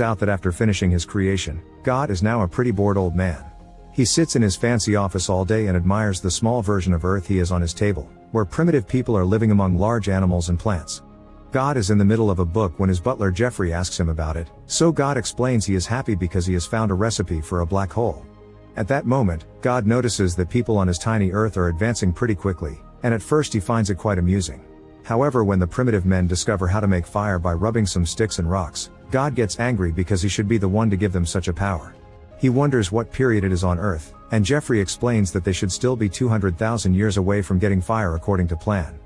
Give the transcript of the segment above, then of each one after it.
Out that after finishing his creation, God is now a pretty bored old man. He sits in his fancy office all day and admires the small version of Earth he has on his table, where primitive people are living among large animals and plants. God is in the middle of a book when his butler Jeffrey asks him about it, so God explains he is happy because he has found a recipe for a black hole. At that moment, God notices that people on his tiny Earth are advancing pretty quickly, and at first he finds it quite amusing. However, when the primitive men discover how to make fire by rubbing some sticks and rocks, God gets angry because he should be the one to give them such a power. He wonders what period it is on Earth, and Jeffrey explains that they should still be 200,000 years away from getting fire according to plan.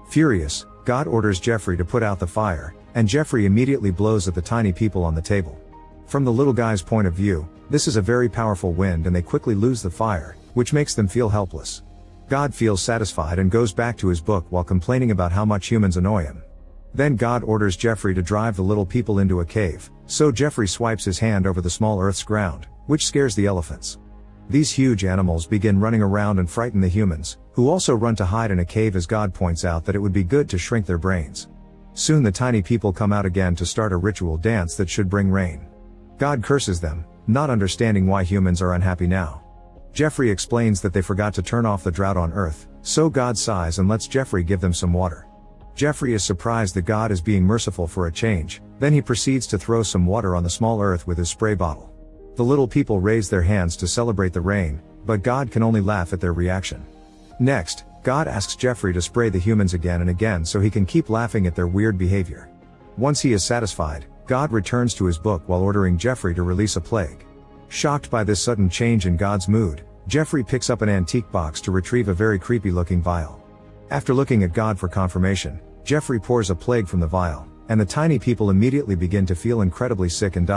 Furious, God orders Jeffrey to put out the fire, and Jeffrey immediately blows at the tiny people on the table. From the little guy's point of view, this is a very powerful wind and they quickly lose the fire, which makes them feel helpless. God feels satisfied and goes back to his book while complaining about how much humans annoy him. Then God orders Jeffrey to drive the little people into a cave, so Jeffrey swipes his hand over the small Earth's ground, which scares the elephants. These huge animals begin running around and frighten the humans, who also run to hide in a cave as God points out that it would be good to shrink their brains. Soon the tiny people come out again to start a ritual dance that should bring rain. God curses them, not understanding why humans are unhappy now. Jeffrey explains that they forgot to turn off the drought on Earth, so God sighs and lets Jeffrey give them some water. Jeffrey is surprised that God is being merciful for a change, then he proceeds to throw some water on the small Earth with his spray bottle. The little people raise their hands to celebrate the rain, but God can only laugh at their reaction. Next, God asks Jeffrey to spray the humans again and again so he can keep laughing at their weird behavior. Once he is satisfied, God returns to his book while ordering Jeffrey to release a plague. Shocked by this sudden change in God's mood, Jeffrey picks up an antique box to retrieve a very creepy-looking vial. After looking at God for confirmation, Jeffrey pours a plague from the vial, and the tiny people immediately begin to feel incredibly sick and die.